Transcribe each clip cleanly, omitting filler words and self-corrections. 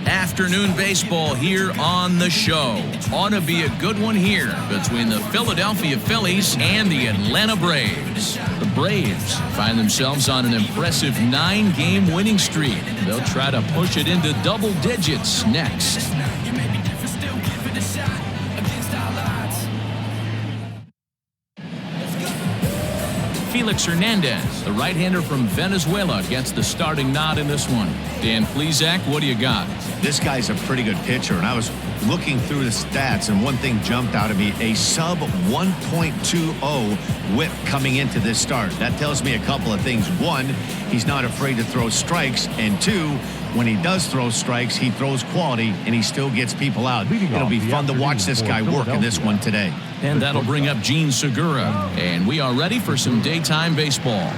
Afternoon baseball here on the show. Ought to be a good one here between the Philadelphia Phillies and the Atlanta Braves. The Braves find themselves on an impressive 9-game winning streak. They'll try to push it into double digits next. Felix Hernandez, the right-hander from Venezuela, gets the starting nod in this one. Dan Plesac, what do you got? This guy's a pretty good pitcher, and I was looking through the stats, and one thing jumped out at me, a sub 1.20 whip coming into this start. That tells me a couple of things. One, he's not afraid to throw strikes, and two, when he does throw strikes, he throws quality, and he still gets people out. It'll be fun to watch this guy work in this one today. And that'll bring up Gene Segura. And we are ready for some daytime baseball.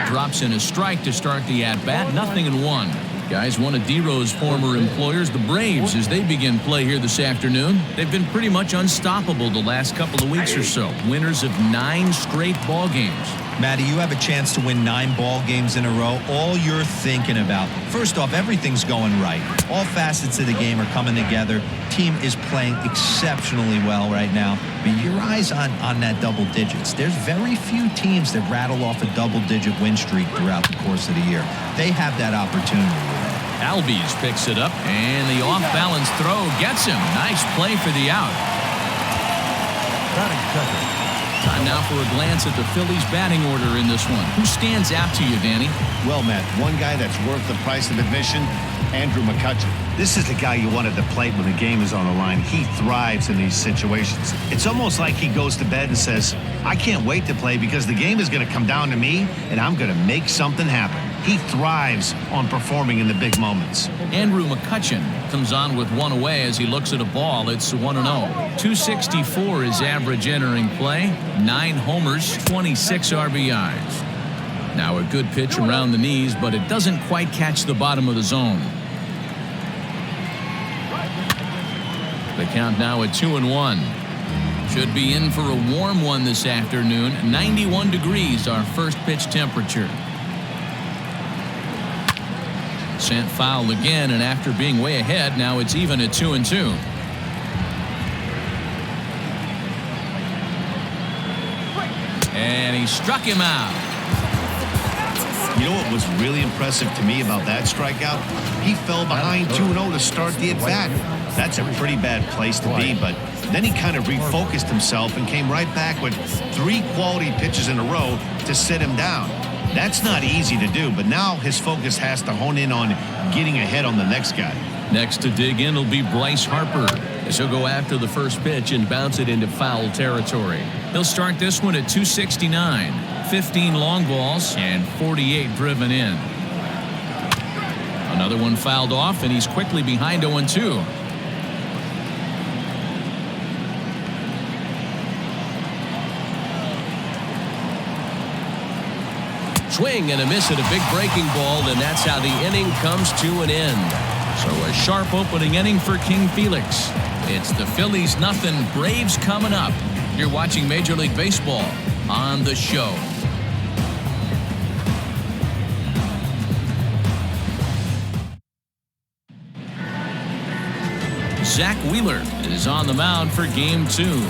Drops in a strike to start the at-bat. 0-1. Guys, one of D-Row's former employers, the Braves, as they begin play here this afternoon. They've been pretty much unstoppable the last couple of weeks or so. Winners of 9 straight ball games. Matty, you have a chance to win 9 ball games in a row. All you're thinking about, first off, everything's going right. All facets of the game are coming together. Team is playing exceptionally well right now. But your eyes on that double digits. There's very few teams that rattle off a double-digit win streak throughout the course of the year. They have that opportunity. Alves picks it up, and the off-balance throw gets him. Nice play for the out. Time now for a glance at the Phillies batting order in this one. Who stands out to you, Danny? Well, Matt, one guy that's worth the price of admission, Andrew Mccutchen. This is the guy you want at the plate when the game is on the line. He thrives in these situations. It's almost like he goes to bed and says, I can't wait to play because the game is going to come down to me, and I'm going to make something happen. He thrives on performing in the big moments. Andrew Mccutchen comes on with one away as he looks at a ball. It's 1-0. 264 is average entering play. 9 homers, 26 RBIs. Now a good pitch around the knees, but it doesn't quite catch the bottom of the zone. The count now at 2-1. Should be in for a warm one this afternoon. 91 degrees, our first pitch temperature. Sent foul again, and after being way ahead, now it's even at 2-2. And he struck him out. You know what was really impressive to me about that strikeout? He fell behind 2-0 to start the at-bat. That's a pretty bad place to be, but then he kind of refocused himself and came right back with 3 quality pitches in a row to sit him down. That's not easy to do, but now his focus has to hone in on getting ahead on the next guy. Next to dig in will be Bryce Harper, as he'll go after the first pitch and bounce it into foul territory. He'll start this one at 269, 15 long balls and 48 driven in. Another one fouled off, and he's quickly behind 0-2. Swing and a miss at a big breaking ball, and that's how the inning comes to an end. So a sharp opening inning for King Felix. It's the Phillies 0, Braves coming up. You're watching Major League Baseball on the show. Zach Wheeler is on the mound for game 2.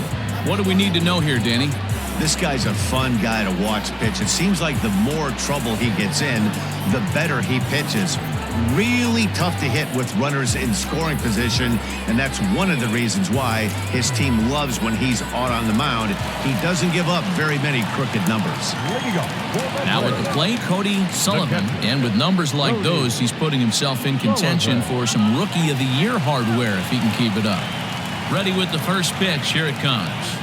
What do we need to know here, Danny? This guy's a fun guy to watch pitch. It seems like the more trouble he gets in, the better he pitches. Really tough to hit with runners in scoring position, and that's one of the reasons why his team loves when he's out on the mound. He doesn't give up very many crooked numbers. Now at the plate, Cody Sullivan, and with numbers like those, he's putting himself in contention for some Rookie of the Year hardware if he can keep it up. Ready with the first pitch. Here it comes.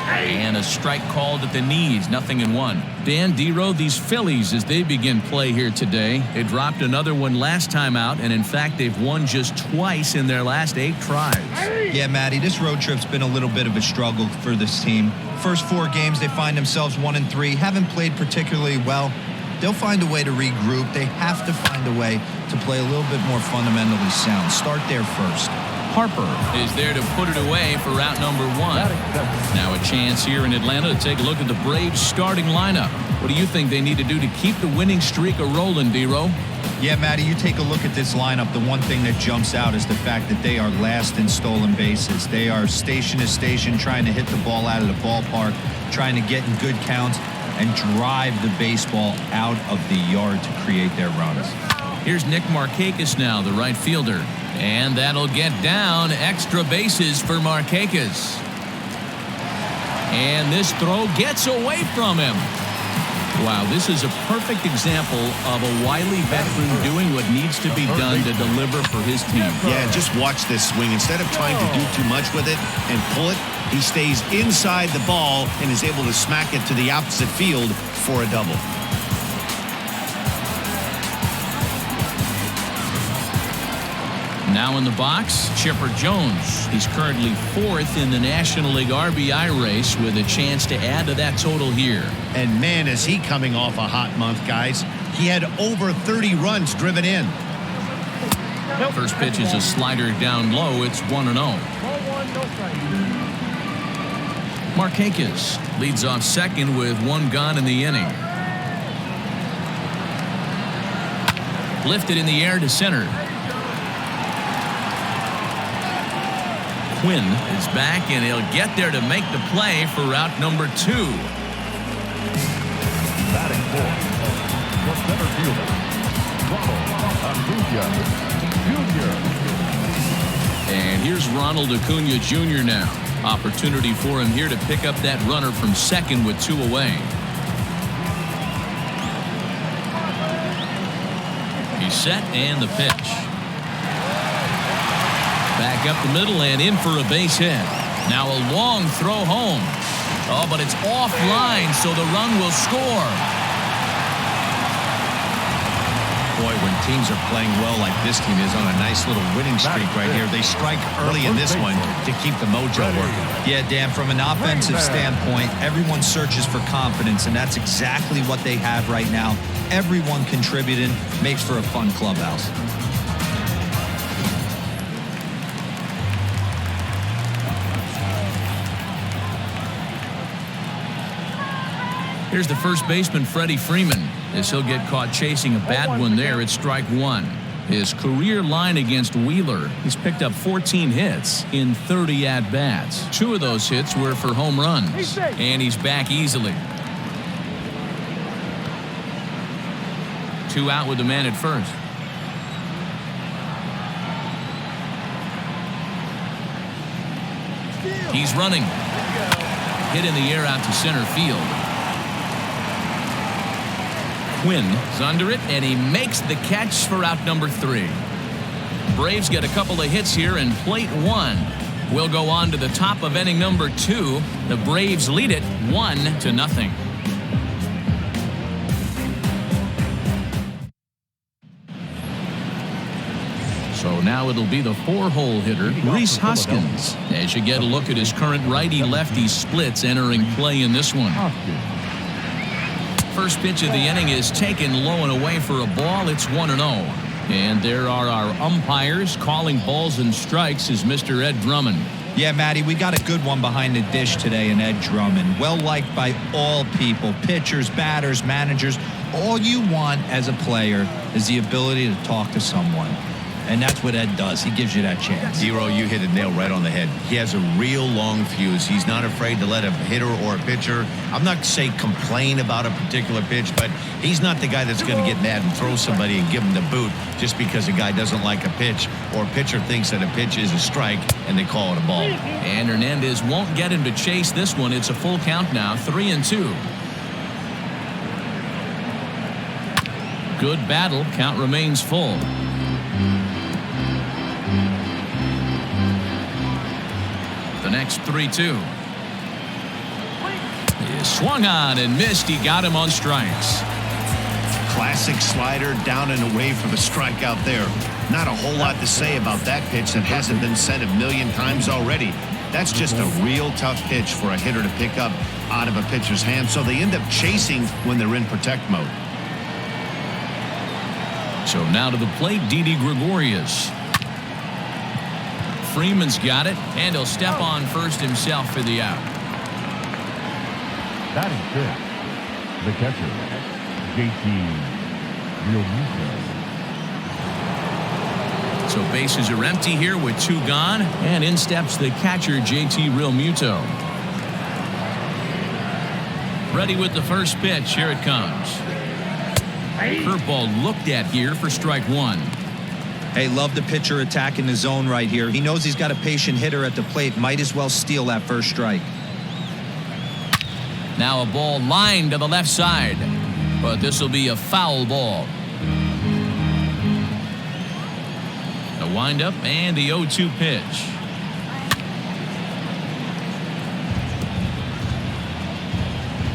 And a strike called at the knees, 0-1. Dan, D-Row, these Phillies, as they begin play here today, they dropped another one last time out, and in fact, they've won just twice in their last 8 tries. Yeah, Matty, this road trip's been a little bit of a struggle for this team. First 4 games, they find themselves 1-3, haven't played particularly well. They'll find a way to regroup. They have to find a way to play a little bit more fundamentally sound. Start there first. Harper is there to put it away for route number 1. Now a chance here in Atlanta to take a look at the Braves starting lineup. What do you think they need to do to keep the winning streak a rolling, D-Row? Yeah, Matty, you take a look at this lineup. The one thing that jumps out is the fact that they are last in stolen bases. They are station to station trying to hit the ball out of the ballpark, trying to get in good counts and drive the baseball out of the yard to create their runs. Here's Nick Markakis now, the right fielder. And that'll get down. Extra bases for Markakis. And this throw gets away from him. Wow, this is a perfect example of a wily veteran doing what needs to be done to deliver for his team. Yeah, just watch this swing. Instead of trying to do too much with it and pull it, he stays inside the ball and is able to smack it to the opposite field for a double. Now in the box, Chipper Jones. He's currently 4th in the National League RBI race with a chance to add to that total here. And man, is he coming off a hot month, guys. He had over 30 runs driven in. First pitch is a slider down low. It's 1-0. Markakis leads off second with 1 gone in the inning. Lifted in the air to center. Quinn is back, and he'll get there to make the play for route number 2. Batting fourth, the center fielder, Ronald Acuna Jr. And here's Ronald Acuna Jr. now. Opportunity for him here to pick up that runner from second with 2 away. He's set, and the pitch. Back up the middle and in for a base hit. Now a long throw home. Oh, but it's offline, so the run will score. Boy, when teams are playing well like this team is on a nice little winning streak right here, they strike early in this one to keep the mojo working. Yeah, Dan, from an offensive standpoint, everyone searches for confidence, and that's exactly what they have right now. Everyone contributing makes for a fun clubhouse. Here's the first baseman, Freddie Freeman, as he'll get caught chasing a bad one there at strike 1. His career line against Wheeler, he's picked up 14 hits in 30 at-bats. 2 of those hits were for home runs, and he's back easily. 2 out with the man at first. He's running. Hit in the air out to center field. Quinn is under it, and he makes the catch for out number 3. Braves get a couple of hits here, and plate 1 will go on to the top of inning number 2. The Braves lead it 1-0. So now it'll be the 4-hole hitter, Rhys Hoskins, as you get a look at his current righty-lefty splits entering play in this one. First pitch of the inning is taken low and away for a ball. It's 1-0. And there are our umpires calling balls and strikes is Mr. Ed Drummond. Yeah, Matty, we got a good one behind the dish today in Ed Drummond. Well-liked by all people, pitchers, batters, managers. All you want as a player is the ability to talk to someone. And that's what Ed does. He gives you that chance. Hero, you hit a nail right on the head. He has a real long fuse. He's not afraid to let a hitter or a pitcher, I'm not saying complain about a particular pitch, but he's not the guy that's going to get mad and throw somebody and give him the boot just because a guy doesn't like a pitch or a pitcher thinks that a pitch is a strike and they call it a ball. And Hernandez won't get him to chase this one. It's a full count now, 3-2. Good battle. Count remains full. The next 3-2 is swung on and missed. He got him on strikes. Classic slider down and away for the strikeout there. Not a whole lot to say about that pitch that hasn't been said a million times already. That's just a real tough pitch for a hitter to pick up out of a pitcher's hand, so they end up chasing when they're in protect mode. So now to the plate, Didi Gregorius. Freeman's got it, and he'll step on first himself for the out. Batting fifth, the catcher, JT Realmuto. So bases are empty here with 2 gone, and in steps the catcher, JT Realmuto. Ready with the first pitch. Here it comes. Curveball looked at here for strike 1. Hey, love the pitcher attacking the zone right here. He knows he's got a patient hitter at the plate. Might as well steal that first strike. Now a ball lined to the left side, but this will be a foul ball. The windup and the 0-2 pitch.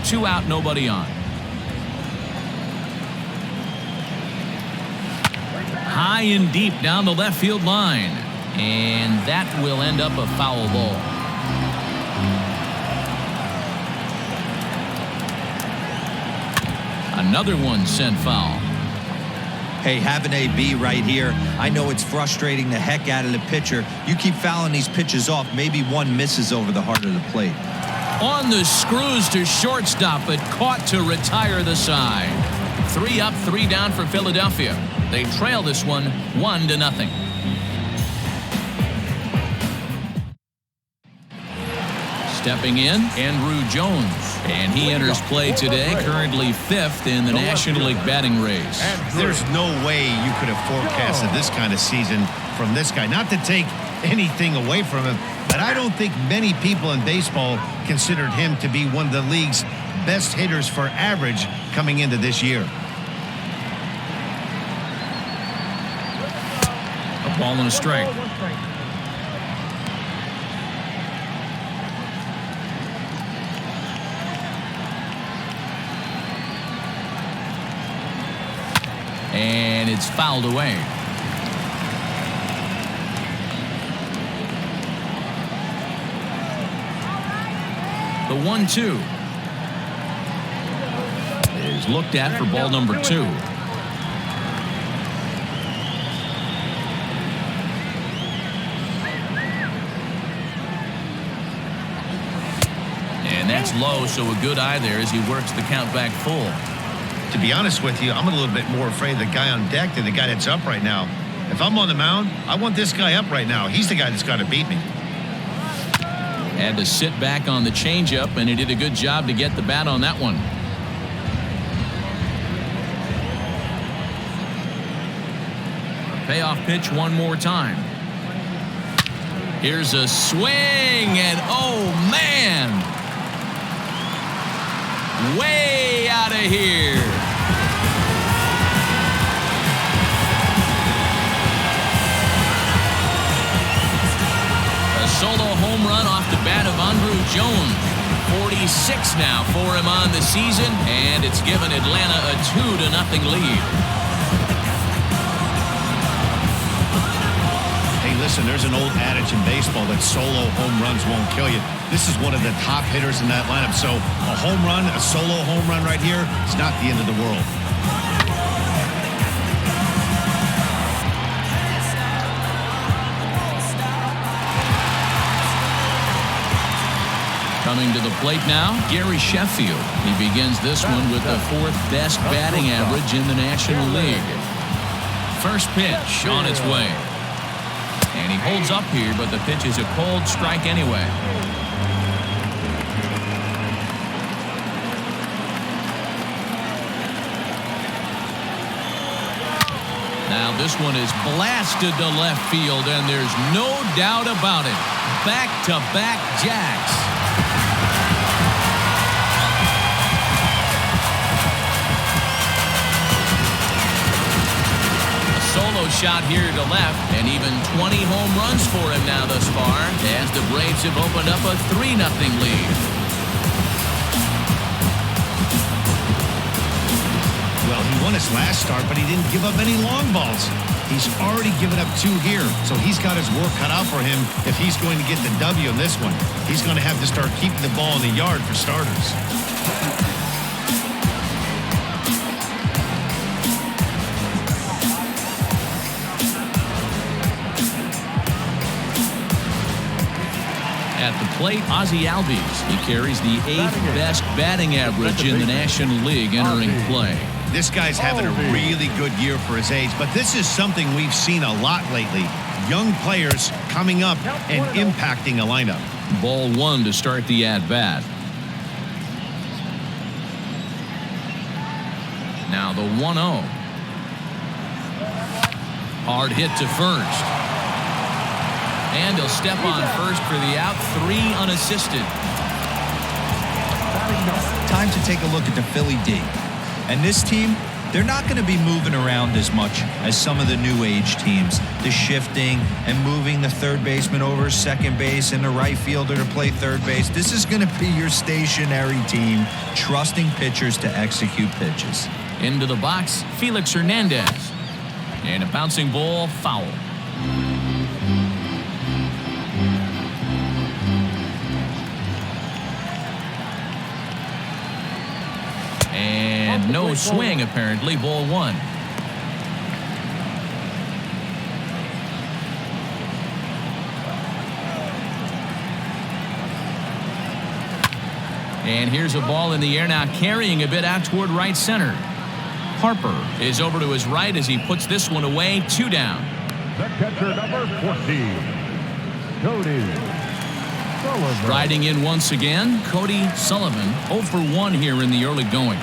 Two out, nobody on. High and deep down the left field line, and that will end up a foul ball. Another one sent foul. Hey, have an AB right here. I know it's frustrating the heck out of the pitcher. You keep fouling these pitches off, maybe one misses over the heart of the plate. On the screws to shortstop, but caught to retire the side. 3 up, 3 down for Philadelphia. They trail this one 1-0. Stepping in, Andrew Jones. And he enters play today, currently 5th in the National League batting race. There's no way you could have forecasted this kind of season from this guy. Not to take anything away from him, but I don't think many people in baseball considered him to be one of the league's best hitters for average coming into this year. A ball and a strike. And it's fouled away. The 1-2 is looked at for ball number 2. And that's low, so a good eye there as he works the count back full. To be honest with you, I'm a little bit more afraid of the guy on deck than the guy that's up right now. If I'm on the mound, I want this guy up right now. He's the guy that's got to beat me. Had to sit back on the changeup, and he did a good job to get the bat on that one. A payoff pitch one more time. Here's a swing, and oh man, way out of here. A solo home run off the bat of Andrew Jones. 46 now for him on the season, and it's given Atlanta a 2-0 lead. Hey, listen, there's an old adage in baseball that solo home runs won't kill you. This is one of the top hitters in that lineup, so a home run, a solo home run right here is not the end of the world. Coming to the plate now, Gary Sheffield. He begins this one with the 4th best batting average in the National League. First pitch on its way. And he holds up here, but the pitch is a cold strike anyway. Now this one is blasted to left field, and there's no doubt about it. Back-to-back jacks. Solo shot here to left, and even 20 home runs for him now thus far, as the Braves have opened up a 3-0 lead. Well, he won his last start, but he didn't give up any long balls. He's already given up 2 here, so he's got his work cut out for him if he's going to get the W in this one. He's going to have to start keeping the ball in the yard for starters. At the plate, Ozzy Alves. He carries the 8th best batting average in the National League entering play. this guy's having a really good year for his age, but this is something we've seen a lot lately. Young players coming up and impacting a lineup. Ball one to start the at-bat. Now the 1-0. Hard hit to first. And he'll step on first for the out, 3 unassisted. Time to take a look at the Philly D. And this team, they're not going to be moving around as much as some of the new age teams. The shifting and moving the third baseman over second base and the right fielder to play third base. This is going to be your stationary team, trusting pitchers to execute pitches. Into the box, Felix Hernandez. And a bouncing ball, foul. And no swing, apparently, ball one. And here's a ball in the air now, carrying a bit out toward right center. Harper is over to his right as he puts this one away. 2 down. The catcher, number 14, Cody Sullivan. Riding in once again, Cody Sullivan. 0 for 1 here in the early going.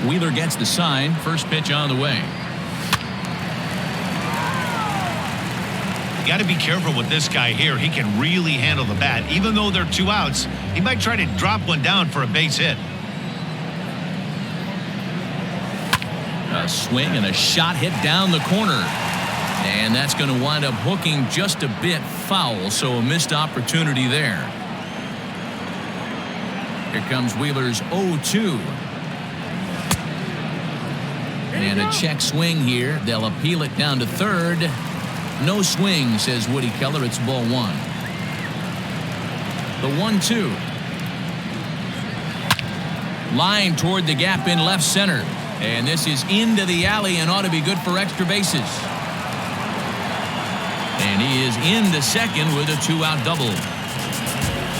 Wheeler gets the sign. First pitch on the way. You got to be careful with this guy here. He can really handle the bat. Even though they're 2 outs, he might try to drop one down for a base hit. A swing and a shot hit down the corner. And that's going to wind up hooking just a bit foul, so a missed opportunity there. Here comes Wheeler's 0-2. And a check swing here. They'll appeal it down to third. No swing, says Woody Keller. It's ball 1. The 1-2. Line toward the gap in left center. And this is into the alley and ought to be good for extra bases. And he is into second with a 2-out double.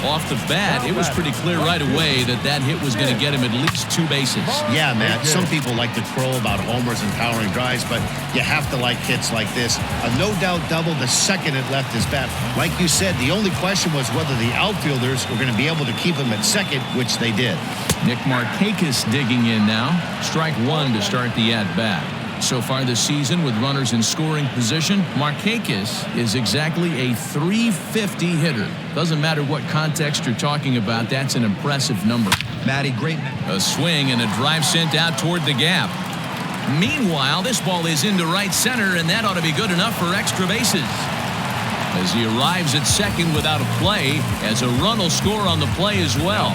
Off the bat, it was pretty clear right away that that hit was going to get him at least 2 bases. Yeah, Matt, some people like to crow about homers and powering drives, but you have to like hits like this. A no-doubt double the second it left his bat. Like you said, the only question was whether the outfielders were going to be able to keep him at second, which they did. Nick Markakis digging in now. Strike 1 to start the at-bat. So far this season with runners in scoring position, Markakis is exactly a .350 hitter. Doesn't matter what context you're talking about, that's an impressive number. Matty, great. A swing and a drive sent out toward the gap. Meanwhile, this ball is into right center, and that ought to be good enough for extra bases. As he arrives at second without a play, as a run will score on the play as well.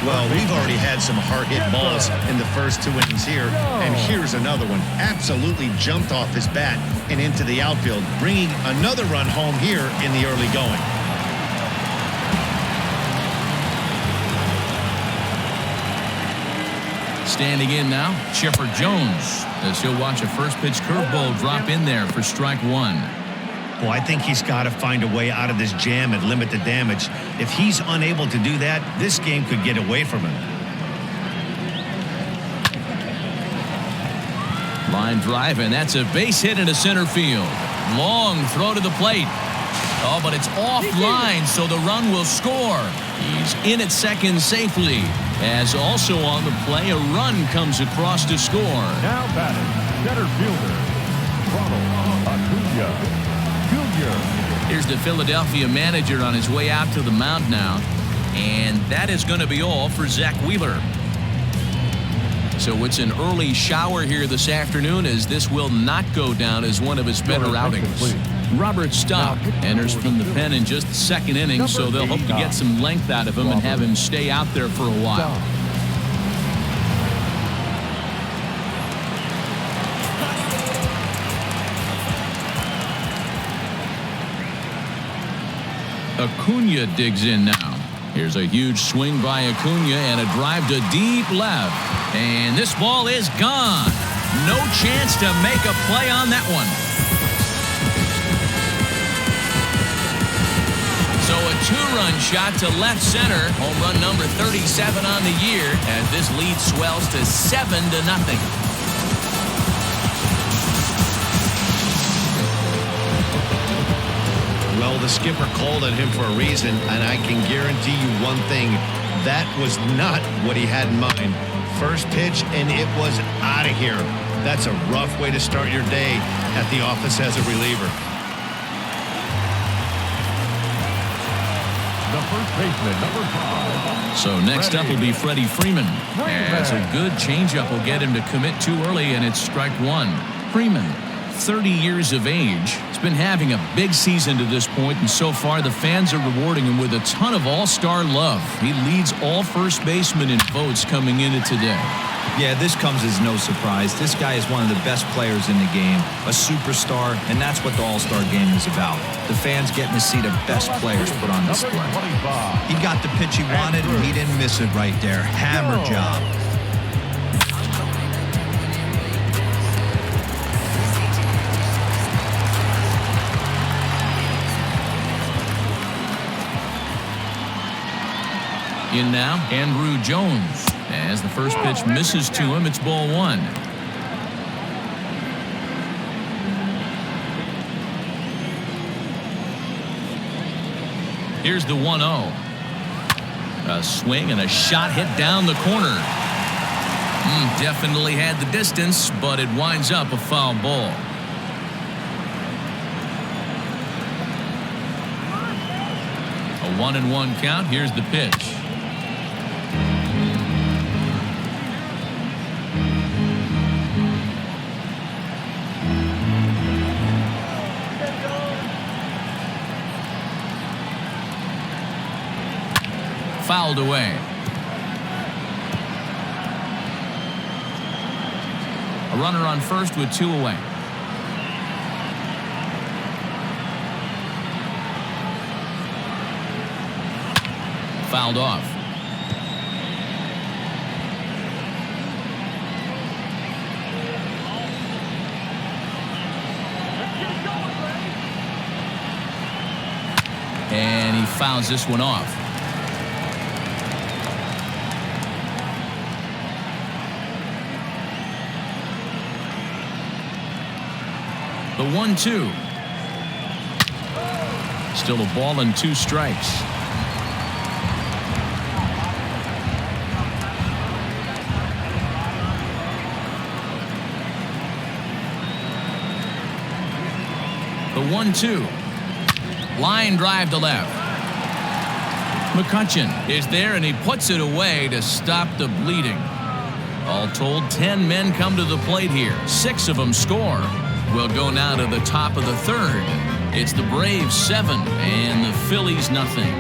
Well, we've already had some hard-hit balls in the first 2 innings here, and here's another one. Absolutely jumped off his bat and into the outfield, bringing another run home here in the early going. Standing in now, Chipper Jones, as he'll watch a first-pitch curveball drop in there for strike 1. Well, I think he's got to find a way out of this jam and limit the damage. If he's unable to do that, this game could get away from him. Line drive, and that's a base hit into center field. Long throw to the plate. Oh, but it's offline, so the run will score. He's in at second safely. As also on the play, a run comes across to score. Now batting, center fielder, Ronald Acuna. Here's the Philadelphia manager on his way out to the mound now. And that is going to be all for Zach Wheeler. So it's an early shower here this afternoon, as this will not go down as one of his better outings. Robert Stock enters from the pen in just the second inning, so they'll hope to get some length out of him and have him stay out there for a while. Acuna digs in now. Here's a huge swing by Acuna and a drive to deep left. And this ball is gone. No chance to make a play on that one. So a two-run shot to left center. Home run number 37 on the year as this lead swells to 7-0. Well, the skipper called on him for a reason, and I can guarantee you one thing. That was not what he had in mind. First pitch, and it was out of here. That's a rough way to start your day at the office as a reliever. The first baseman, number 5. So next up will be Freddie Freeman. As a good changeup will get him to commit too early, and it's strike one. Freeman, 30 years of age. He's been having a big season to this point, and so far the fans are rewarding him with a ton of all-star love. He leads all first basemen in votes coming into today. Yeah, this comes as no surprise. This guy is one of the best players in the game, a superstar, and that's what the All-Star game is about. The fans getting to see the best players put on display. He got the pitch he wanted, and he didn't miss it right there. Hammer job. In now, Andrew Jones. As the first pitch misses to him, it's ball one. Here's the 1-0. A swing and a shot hit down the corner. Definitely had the distance, but it winds up a foul ball. A 1-1 count. Here's the pitch. Fouled away. A runner on first with 2 away. Fouled off. And he fouls this one off. The 1-2. Still a ball and 2 strikes. The 1-2. Line drive to left. Mccutchen is there, and he puts it away to stop the bleeding. All told, 10 men come to the plate here. 6 of them score. We'll go now to the top of the third. It's the Braves 7 and the Phillies nothing.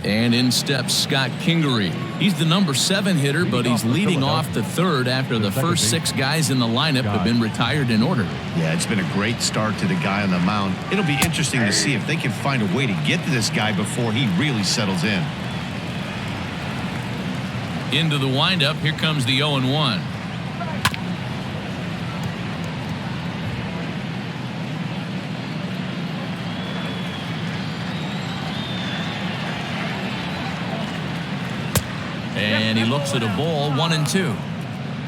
And in steps Scott Kingery. He's the number 7 hitter, but he's leading off the third after the first 6 guys in the lineup have been retired in order. Yeah, it's been a great start to the guy on the mound. It'll be interesting to see if they can find a way to get to this guy before he really settles in. Into the windup, here comes the 0-1. And he looks at a ball, 1-2.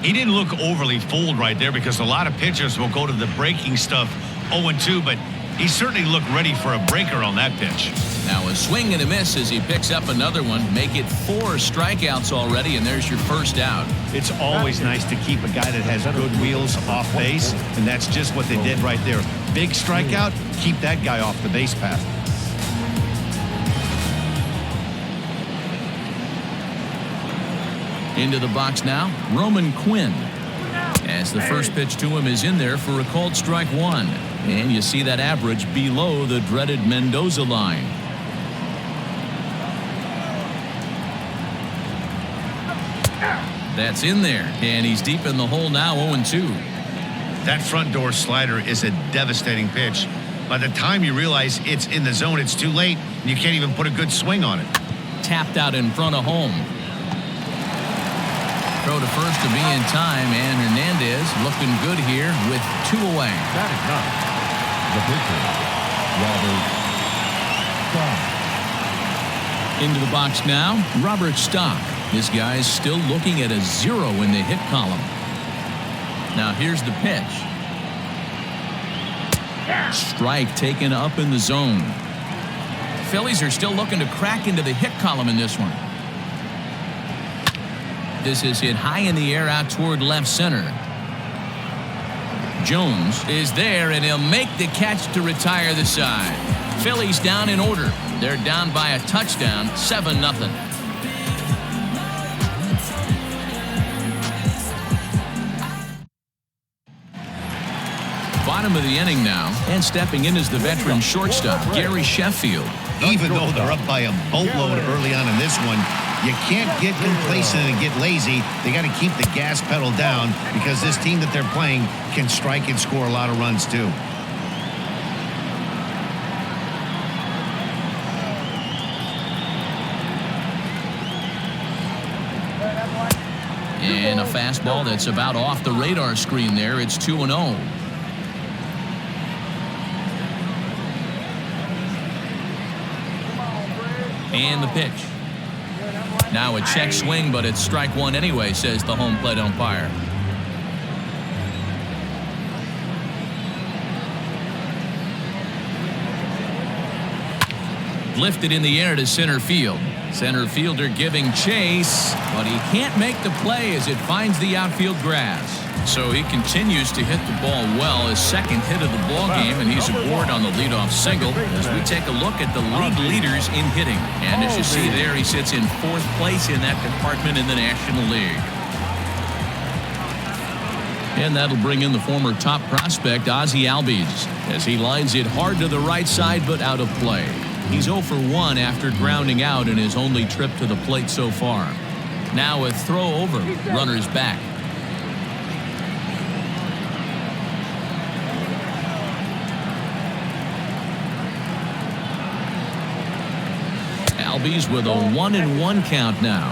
He didn't look overly fooled right there because a lot of pitchers will go to the breaking stuff 0-2, but he certainly looked ready for a breaker on that pitch. Now a swing and a miss as he picks up another one. Make it 4 strikeouts already, and there's your first out. It's always nice to keep a guy that has good wheels off base, and that's just what they did right there. Big strikeout, keep that guy off the base path. Into the box now, Roman Quinn. As the first pitch to him is in there for a called strike 1. And you see that average below the dreaded Mendoza line. That's in there, and he's deep in the hole now, 0-2. That front door slider is a devastating pitch. By the time you realize it's in the zone, it's too late, and you can't even put a good swing on it. Tapped out in front of home. Throw to first to be in time, and Hernandez looking good here with 2 away. That is not the pitcher. Robert Stock. Into the box now, Robert Stock. This guy's still looking at a 0 in the hit column. Now here's the pitch. Strike taken up in the zone. Phillies are still looking to crack into the hit column in this one. This is hit high in the air out toward left center. Jones is there, and he'll make the catch to retire the side. Phillies down in order. They're down by a touchdown, 7-0. Bottom of the inning now, and stepping in is the veteran shortstop, Gary Sheffield. Even though they're up by a boatload early on in this one, you can't get complacent and get lazy. They got to keep the gas pedal down because this team that they're playing can strike and score a lot of runs too. And a fastball that's about off the radar screen there. It's 2-0. And the pitch. Now a check swing, but it's strike one anyway, says the home plate umpire. Lifted in the air to center field. Center fielder giving chase, but he can't make the play as it finds the outfield grass. So he continues to hit the ball well, his second hit of the ball game, and he's aboard on the leadoff single as we take a look at the league leaders in hitting. And as you see there, he sits in fourth place in that department in the National League. And that'll bring in the former top prospect, Ozzy Alves, as he lines it hard to the right side but out of play. He's 0 for 1 after grounding out in his only trip to the plate so far. Now a throw over, runners back. Alves with a 1-1 count now.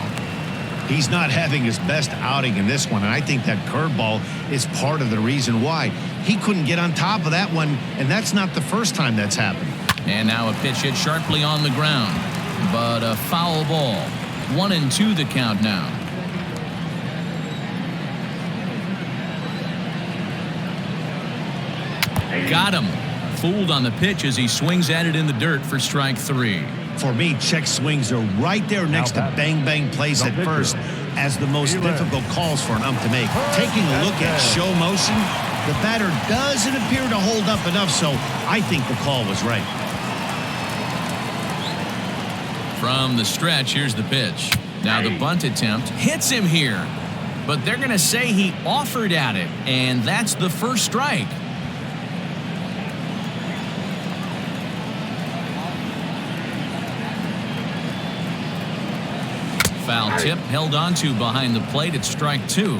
He's not having his best outing in this one, and I think that curveball is part of the reason why. He couldn't get on top of that one, and that's not the first time that's happened. And now a pitch hit sharply on the ground, but a foul ball. 1-2 the count now. Got him. Fooled on the pitch as he swings at it in the dirt for strike 3. For me, check swings are right there next to bang-bang plays at first as the most difficult calls for an ump to make. Taking a look at show motion, the batter doesn't appear to hold up enough, so I think the call was right. From the stretch, here's the pitch. Now the bunt attempt hits him here, but they're going to say he offered at it, and that's the first strike. Foul tip held onto behind the plate at strike 2.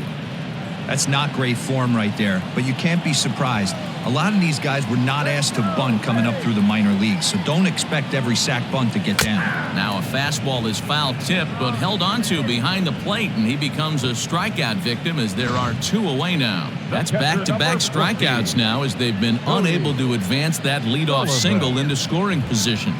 That's not great form right there, but you can't be surprised. A lot of these guys were not asked to bunt coming up through the minor leagues, so don't expect every sack bunt to get down. Now a fastball is foul tipped, but held onto behind the plate, and he becomes a strikeout victim as there are 2 away now. That's back-to-back strikeouts now as they've been unable to advance that leadoff single into scoring position.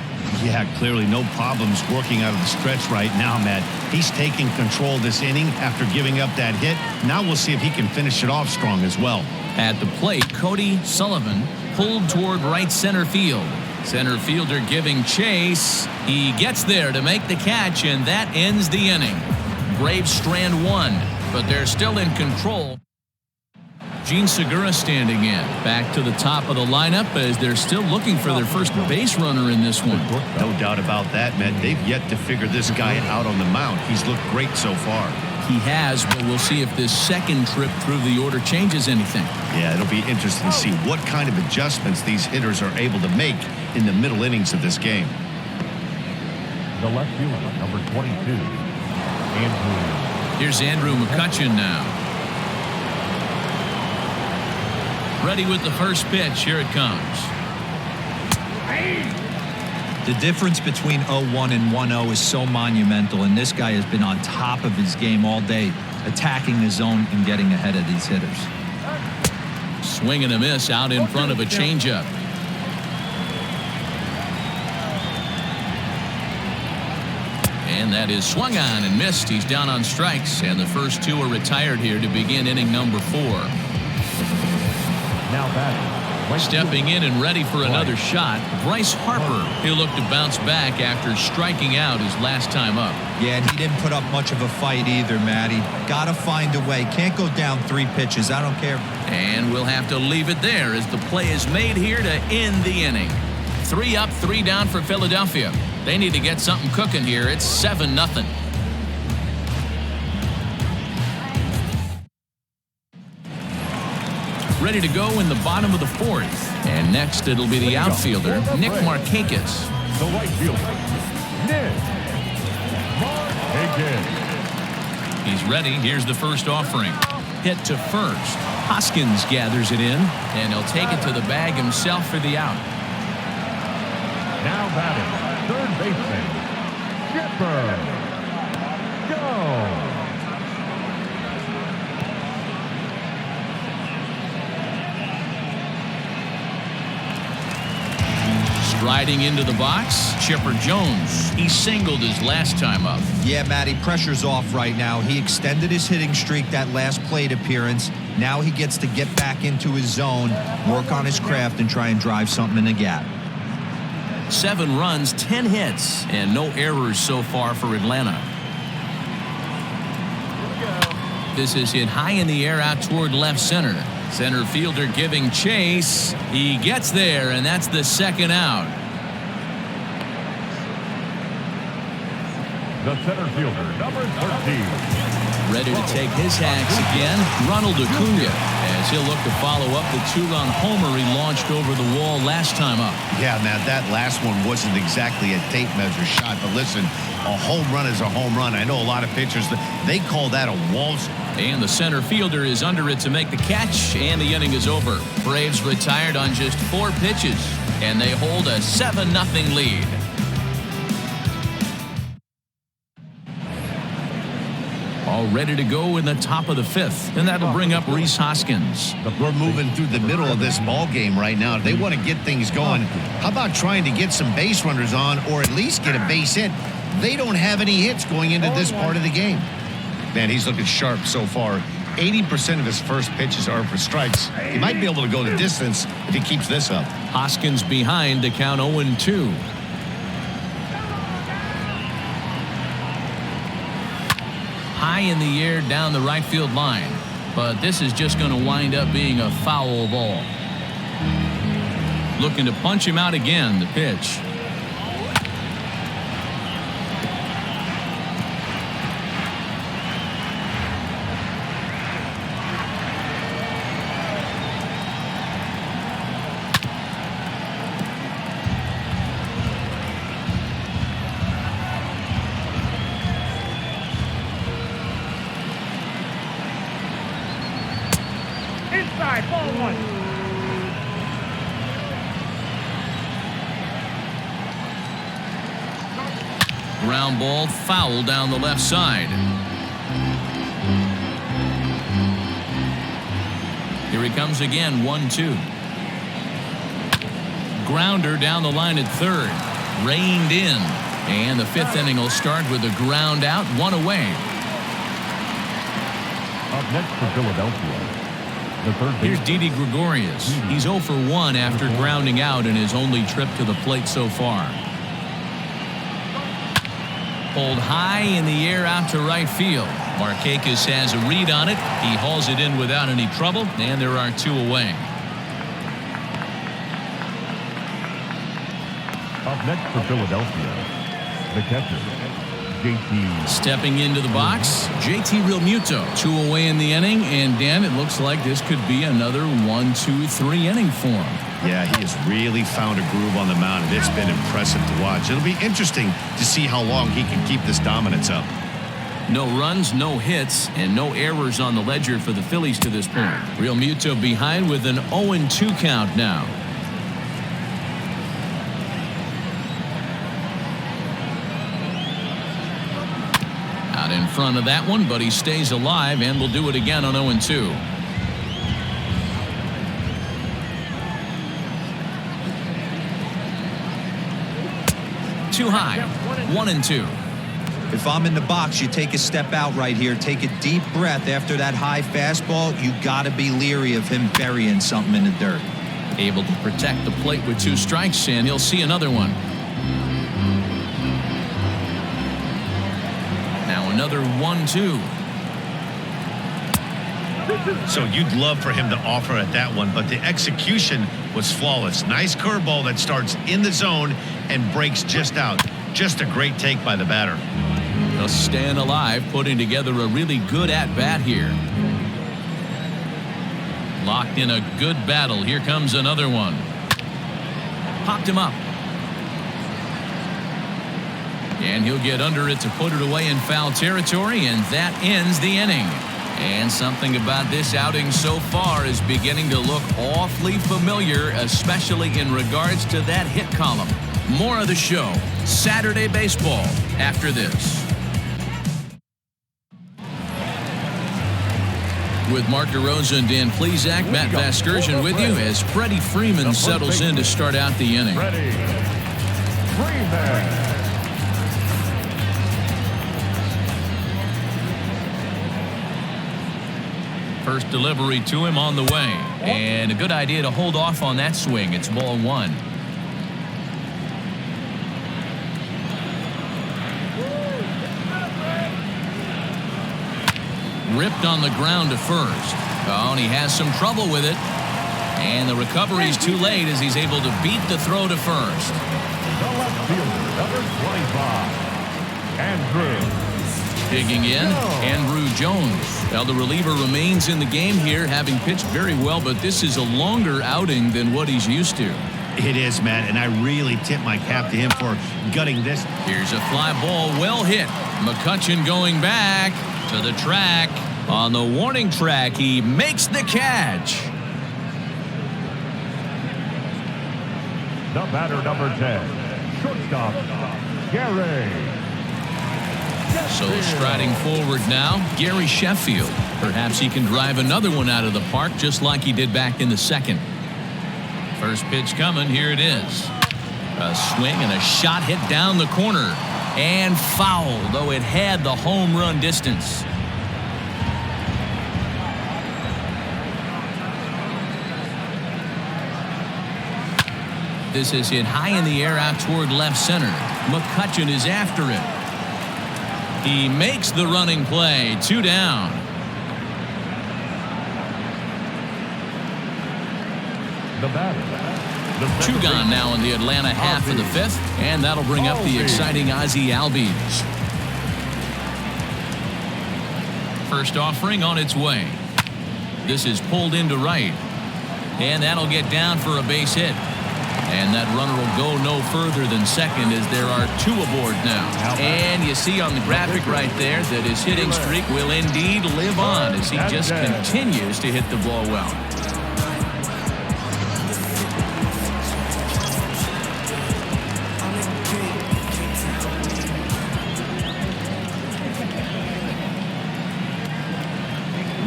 Yeah, clearly no problems working out of the stretch right now, Matt. He's taking control this inning after giving up that hit. Now we'll see if he can finish it off strong as well. At the plate, Cody Sullivan pulled toward right center field. Center fielder giving chase. He gets there to make the catch, and that ends the inning. Braves strand 1, but they're still in control. Gene Segura standing in. Back to the top of the lineup as they're still looking for their first base runner in this one. No doubt about that, man. They've yet to figure this guy out on the mound. He's looked great so far. He has, but we'll see if this second trip through the order changes anything. Yeah, it'll be interesting to see what kind of adjustments these hitters are able to make in the middle innings of this game. The left fielder, number 22, Andrew. Here's Andrew McCutchen now. Ready with the first pitch. Here it comes. The difference between 0-1 and 1-0 is so monumental, and this guy has been on top of his game all day, attacking the zone and getting ahead of these hitters. Swing and a miss out in front of a changeup. and that is swung on and missed. He's down on strikes, and the first two are retired here to begin inning number 4. Now batting. Stepping in and ready for another shot, Bryce Harper. He'll look to bounce back after striking out his last time up. Yeah, and he didn't put up much of a fight either, Matty. Got to find a way. Can't go down 3 pitches. I don't care. And we'll have to leave it there as the play is made here to end the inning. 3 up, 3 down for Philadelphia. They need to get something cooking here. It's 7-0. Ready to go in the bottom of the 4th. And next it'll be the outfielder, Nick Markakis. The right fielder, Nick Markakis. He's ready. Here's the first offering. Hit to first. Hoskins gathers it in, and he'll take it to the bag himself for the out. Now batting, third baseman, Sheffield. Go. Striding into the box, Chipper Jones. He singled his last time up. Yeah, Matty, pressure's off right now. He extended his hitting streak that last plate appearance. Now he gets to get back into his zone, work on his craft, and try and drive something in the gap. 7 runs, 10 hits, and no errors so far for Atlanta. This is hit high in the air out toward left center. Center fielder giving chase. He gets there, and that's the second out. The center fielder, number 13. Ready to take his hacks again, Ronald Acuna, as he'll look to follow up the 2-run homer he launched over the wall last time up. Yeah, Matt, that last one wasn't exactly a tape measure shot, but listen, a home run is a home run. I know a lot of pitchers, they call that a waltz. And the center fielder is under it to make the catch, and the inning is over. Braves retired on just 4 pitches, and they hold a 7-0 lead. All ready to go in the top of the 5th, and that'll bring up Rhys Hoskins. We're moving through the middle of this ball game right now. They want to get things going. How about trying to get some base runners on, or at least get a base hit? They don't have any hits going into this part of the game. Man, he's looking sharp so far. 80% of his first pitches are for strikes. He might be able to go the distance if he keeps this up. Hoskins behind to count 0-2. High in the air down the right field line, but this is just going to wind up being a foul ball. Looking to punch him out again. The pitch. Inside, ball 1. Ground ball, foul down the left side. Here he comes again, 1-2. Grounder down the line at third. Reined in. And the 5th inning will start with a ground out, 1 away. Up next for Philadelphia. The third Here's Didi Gregorius. He's 0 for 1 after grounding out in his only trip to the plate so far. Pulled high in the air out to right field. Markakis has a read on it. He hauls it in without any trouble, and there are 2 away. Up next for Philadelphia, the catcher, JT. Stepping into the box, JT Realmuto. 2 away in the inning, and Dan, it looks like this could be another 1-2-3 inning for him. Yeah, he has really found a groove on the mound, and it's been impressive to watch. It'll be interesting to see how long he can keep this dominance up. No runs, no hits, and no errors on the ledger for the Phillies to this point. Realmuto behind with an 0-2 count now. Out in front of that one, but he stays alive and will do it again on 0-2. Too high. 1-2. If I'm in the box, you take a step out right here. Take a deep breath after that high fastball. You got to be leery of him burying something in the dirt. Able to protect the plate with 2 strikes, and he'll see another one. Now another 1-2. So you'd love for him to offer at that one, but the execution was flawless. Nice curveball that starts in the zone and breaks just out. Just a great take by the batter. Just staying alive, putting together a really good at-bat here. Locked in a good battle. Here comes another one. Popped him up. And he'll get under it to put it away in foul territory, and that ends the inning. And something about this outing so far is beginning to look awfully familiar, especially in regards to that hit column. More of the show, Saturday Baseball, after this. With Mark DeRosa and Dan Plesac, Matt Vasgersian with you as Freddie Freeman settles in to start out the inning. Freddie Freeman. First delivery to him on the way. And a good idea to hold off on that swing. It's ball 1. Ripped on the ground to first. Oh, and he has some trouble with it. And the recovery's too late as he's able to beat the throw to first. The left fielder, number 25, Andrew. Digging in, Andrew Jones. Well, the reliever remains in the game here, having pitched very well, but this is a longer outing than what he's used to. It is, Matt, and I really tip my cap to him for gutting this. Here's a fly ball, well hit. McCutchen going back to the track. On the warning track, he makes the catch. The batter, number 10, shortstop, Gary. So striding forward now, Gary Sheffield. Perhaps he can drive another one out of the park just like he did back in the second. First pitch coming. Here it is. A swing and a shot hit down the corner. And foul, though it had the home run distance. This is hit high in the air out toward left center. McCutchen is after it. He makes the running play. 2 down. The batter. 2 gone now in the Atlanta half of the 5th, and that'll bring up the exciting Ozzy Alves. First offering on its way. This is pulled into right, and that'll get down for a base hit. And that runner will go no further than second as there are 2 aboard now. And you see on the graphic right there that his hitting streak will indeed live on as he just continues to hit the ball well.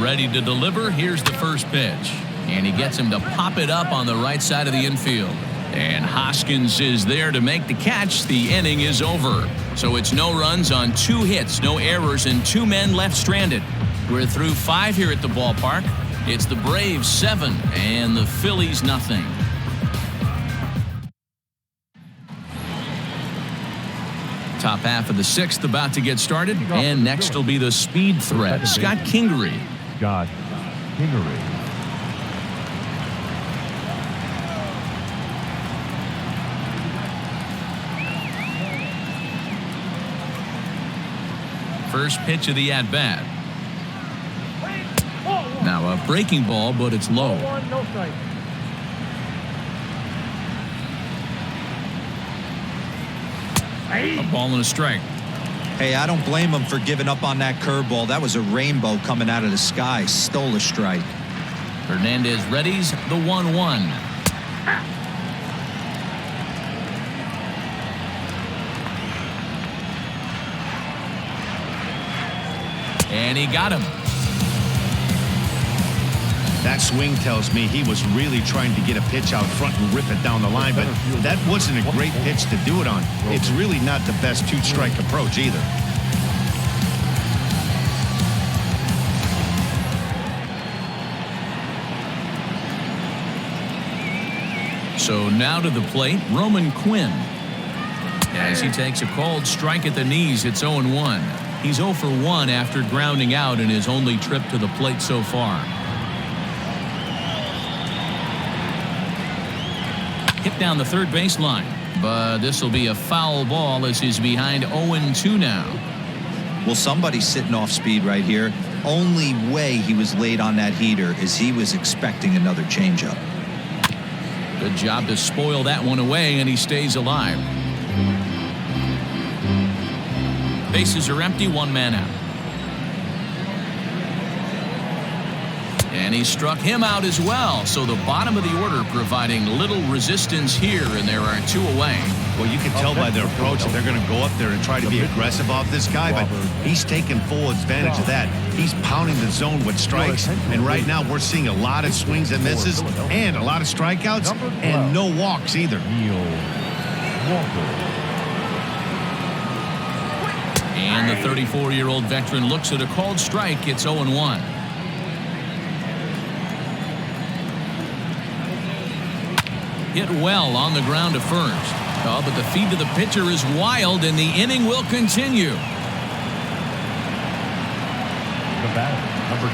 Ready to deliver. Here's the first pitch. And he gets him to pop it up on the right side of the infield. And Hoskins is there to make the catch. The inning is over. So it's no runs on 2 hits, no errors, and 2 men left stranded. We're through 5 here at the ballpark. It's the Braves 7 and the Phillies nothing. Top half of the 6th about to get started. And next will be the speed threat, Scott Kingery. Scott Kingery. First pitch of the at-bat. Now a breaking ball, but it's low. A ball and a strike. Hey, I don't blame him for giving up on that curveball. That was a rainbow coming out of the sky. Stole a strike. Hernandez readies the 1-1. And he got him. That swing tells me he was really trying to get a pitch out front and rip it down the line, but that wasn't a great pitch to do it on. It's really not the best 2-strike approach either. So now to the plate, Roman Quinn. As he takes a called strike at the knees, it's 0-1. He's 0 for 1 after grounding out in his only trip to the plate so far. Hit down the third baseline, but this will be a foul ball as he's behind 0-2 now. Well, somebody's sitting off speed right here. Only way he was late on that heater is he was expecting another changeup. Good job to spoil that one away, and he stays alive. Bases are empty, 1 man out. And he struck him out as well. So the bottom of the order providing little resistance here, and there are 2 away. Well, you can tell by their approach that they're going to go up there and try to be aggressive off this guy, but he's taking full advantage of that. He's pounding the zone with strikes, and right now we're seeing a lot of swings and misses and a lot of strikeouts and no walks either. And the 34-year-old veteran looks at a called strike. It's 0-1. Hit well on the ground to first. Oh, but the feed to the pitcher is wild, and the inning will continue. The batter, number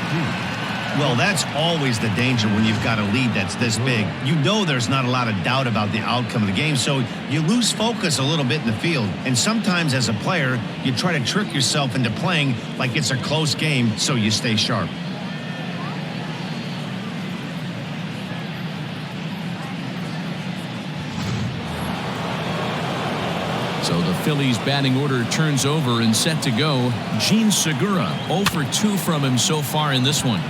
2. Well, that's always the danger when you've got a lead that's this big. You know there's not a lot of doubt about the outcome of the game, so you lose focus a little bit in the field. And sometimes as a player, you try to trick yourself into playing like it's a close game so you stay sharp. So the Phillies batting order turns over and set to go. Gene Segura 0 for 2 from him so far in this one.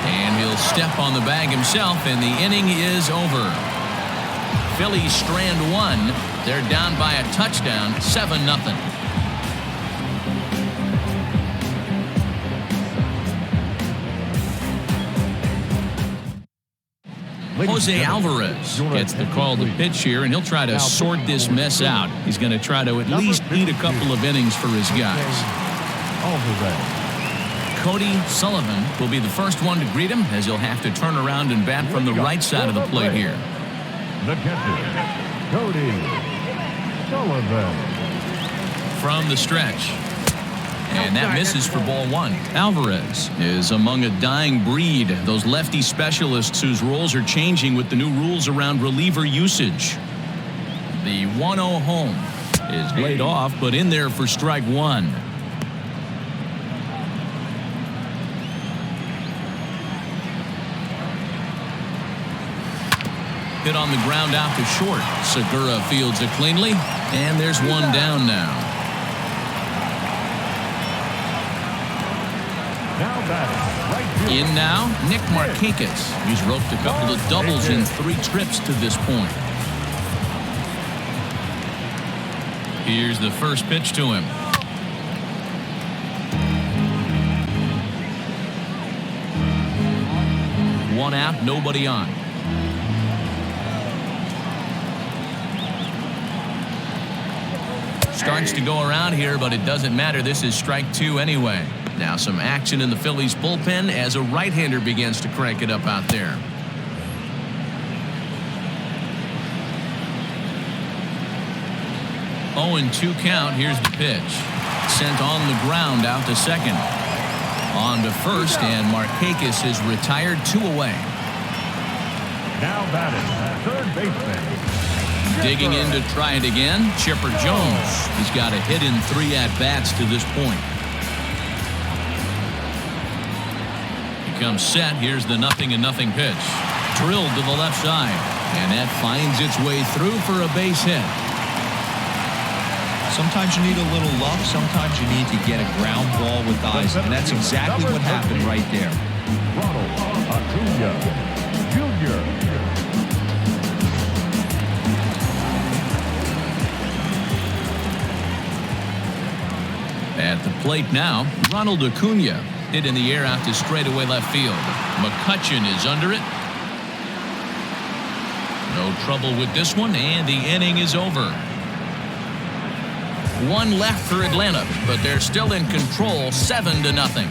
And he'll step on the bag himself, and the inning is over. Phillies strand 1. They're down by a touchdown, 7-0. Ozzy Alves gets the call to pitch here, and he'll try to sort this mess out. He's going to try to at least eat a couple of innings for his guys. Cody Sullivan will be the first one to greet him, as he'll have to turn around and bat from the right side of the plate here. The catcher, Cody Sullivan. From the stretch. And that misses for ball 1. Alvarez is among a dying breed, those lefty specialists whose roles are changing with the new rules around reliever usage. The 1-0 home is laid off, but in there for strike 1. Hit on the ground out to short. Segura fields it cleanly, and there's 1 down now. In now, Nick Markakis. He's roped a couple of doubles in 3 trips to this point. Here's the first pitch to him. One out, nobody on. Starts to go around here, but it doesn't matter. This is strike 2 anyway. Now some action in the Phillies bullpen as a right-hander begins to crank it up out there. 0-2 count. Here's the pitch. Sent on the ground out to second. On to first, and Markakis is retired, 2 away. Now batting, third baseman. Digging in to try it again, Chipper Jones. He's got a hit in 3 at-bats to this point. Comes set. Here's the 0-0 pitch. Drilled to the left side, and that finds its way through for a base hit. Sometimes you need a little luck. Sometimes you need to get a ground ball with eyes, and that's exactly what happened right there. Ronald Acuna Jr. At the plate now, Ronald Acuna. Hit in the air out to straightaway left field. Mccutchen is under it. No trouble with this one, and the inning is over. 1 left for Atlanta, but they're still in control, 7-0.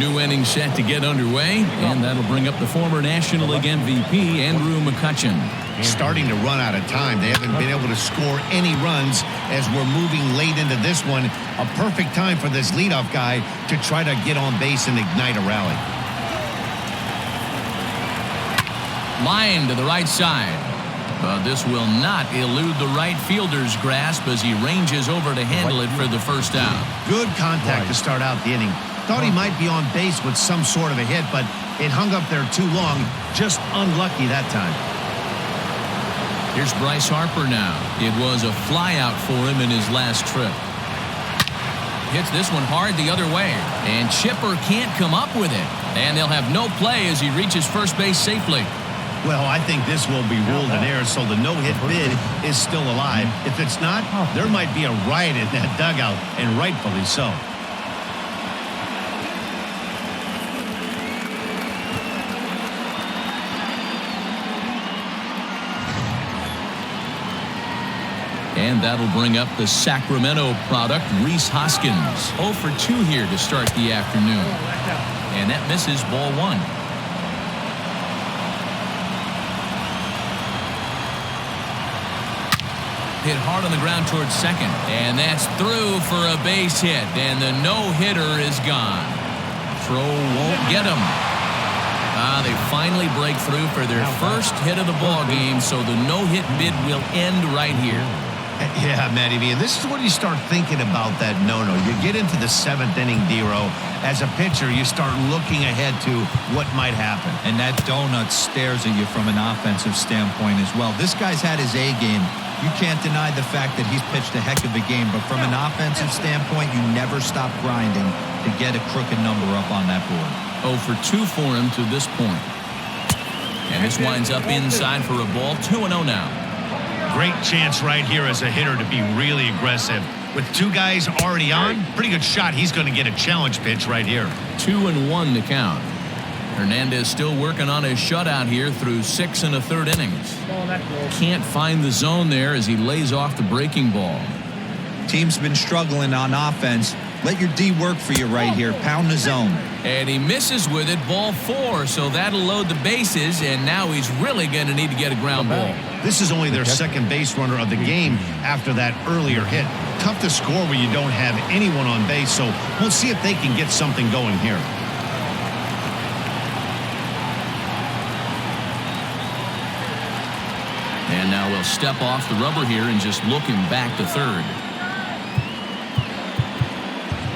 New inning set to get underway, and that'll bring up the former National League MVP, Andrew Mccutchen. Starting to run out of time. They haven't been able to score any runs as we're moving late into this one. A perfect time for this leadoff guy to try to get on base and ignite a rally. Line to the right side. But this will not elude the right fielder's grasp as he ranges over to handle it for the first out. Good contact to start out the inning. Thought he might be on base with some sort of a hit, but it hung up there too long. Just unlucky that time. Here's Bryce Harper now. It was a flyout for him in his last trip. Hits this one hard the other way, and Chipper can't come up with it. And they'll have no play as he reaches first base safely. Well, I think this will be ruled an error, so the no-hit bid is still alive. If it's not, there might be a riot in that dugout, and rightfully so. And that'll bring up the Sacramento product, Rhys Hoskins. 0 for 2 here to start the afternoon. And that misses ball 1. Hit hard on the ground towards second. And that's through for a base hit. And the no-hitter is gone. Throw won't get him. They finally break through for their first hit of the ball game, so the no-hit bid will end right here. Yeah, Matty V, and this is when you start thinking about that no-no. You get into the 7th inning, D-Row. As a pitcher, you start looking ahead to what might happen. And that donut stares at you from an offensive standpoint as well. This guy's had his A game. You can't deny the fact that he's pitched a heck of a game, but from an offensive standpoint, you never stop grinding to get a crooked number up on that board. 0 for 2 for him to this point. And this winds up inside for a ball. 2-0 now. Great chance right here as a hitter to be really aggressive. With 2 guys already on, pretty good shot. He's going to get a challenge pitch right here. 2-1 to count. Hernandez still working on his shutout here through 6 1/3 innings. Can't find the zone there as he lays off the breaking ball. Team's been struggling on offense. Let your D work for you right here. Pound the zone. And he misses with it, ball 4, so that'll load the bases, and now he's really going to need to get a ground ball. This is only their second base runner of the game after that earlier hit. Tough to score when you don't have anyone on base, so we'll see if they can get something going here. And now we'll step off the rubber here and just look him back to third.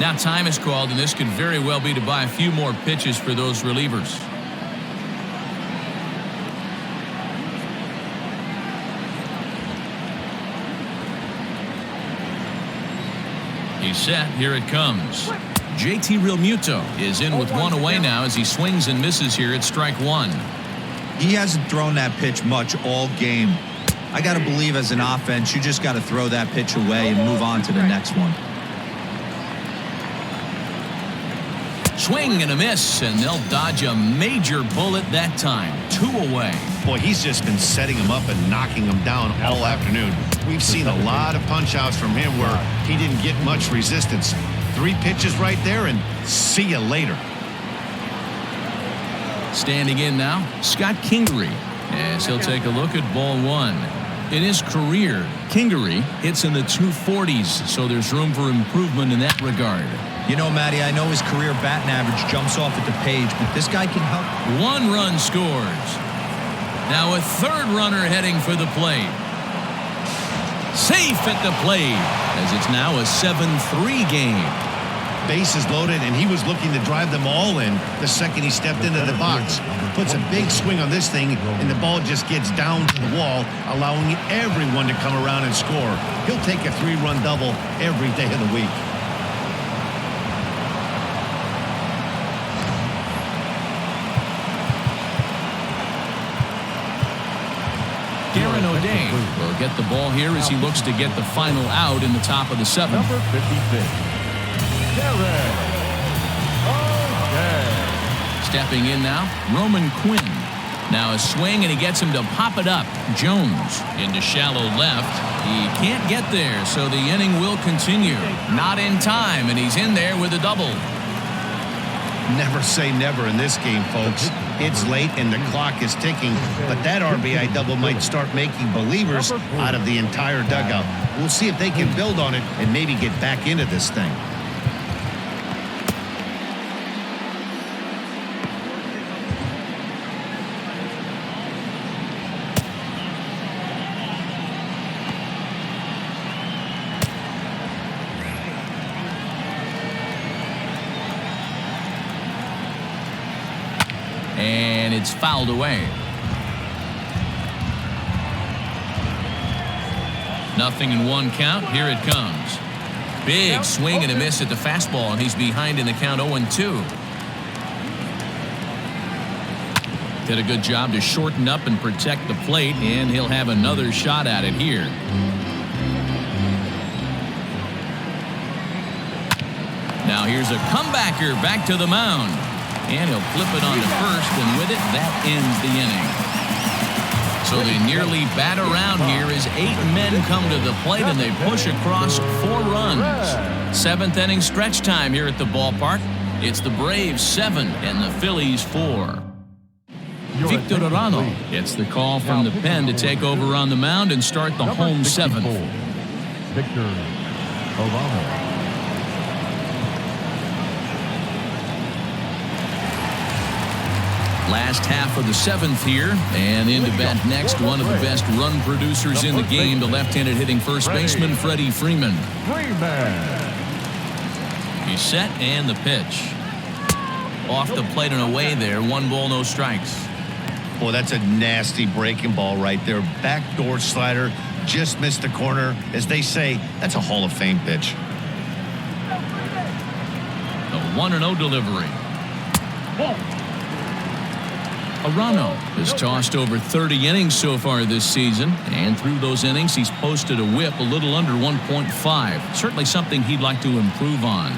Now time is called, and this could very well be to buy a few more pitches for those relievers. He's set. Here it comes. JT Realmuto is in with 1 away now as he swings and misses here at strike 1. He hasn't thrown that pitch much all game. I got to believe as an offense, you just got to throw that pitch away and move on to the next one. Swing and a miss, and they'll dodge a major bullet that time. 2 away. Boy, he's just been setting him up and knocking him down all afternoon. We've seen a lot of punch-outs from him where he didn't get much resistance. 3 pitches right there, and see you later. Standing in now, Scott Kingery, as he'll take a look at ball 1. In his career, Kingery hits in the 240s, so there's room for improvement in that regard. You know, Matty, I know his career batting average jumps off at the page, but this guy can help. 1 run scores. Now a 3rd runner heading for the plate. Safe at the plate, as it's now a 7-3 game. Bases loaded, and he was looking to drive them all in the second he stepped into the box. Puts a big swing on this thing, and the ball just gets down to the wall, allowing everyone to come around and score. He'll take a 3-run double every day of the week. Darren O'Day will get the ball here as he looks to get the final out in the top of the 7th. Number 56, Darren O'Day. Stepping in now, Roman Quinn. Now a swing, and he gets him to pop it up. Jones into shallow left. He can't get there, so the inning will continue. Not in time, and he's in there with a double. Never say never in this game, folks. It's late and the clock is ticking, but that RBI double might start making believers out of the entire dugout. We'll see if they can build on it and maybe get back into this thing. And it's fouled away. Nothing in one count. Here it comes. Big swing and a miss at the fastball, and he's behind in the count 0-2. Did a good job to shorten up and protect the plate, and he'll have another shot at it here. Now here's a comebacker back to the mound. And he'll flip it on to first, and with it, that ends the inning. So they nearly bat around here as 8 men come to the plate, and they push across 4 runs. 7th inning stretch time here at the ballpark. It's the Braves 7 and the Phillies 4. Victor Arano gets the call from the pen to take over on the mound and start the home 7th. Victor Arano. Last half of the 7th here, and into bat next, one of the best run producers in the game, the left-handed hitting first baseman, Freddie Freeman. He's set, and the pitch. Off the plate and away there, 1 ball, no strikes. Boy, that's a nasty breaking ball right there. Backdoor slider, just missed the corner. As they say, that's a Hall of Fame pitch. A 1-0 delivery. Arano has tossed over 30 innings so far this season, and through those innings he's posted a whip a little under 1.5. Certainly something he'd like to improve on.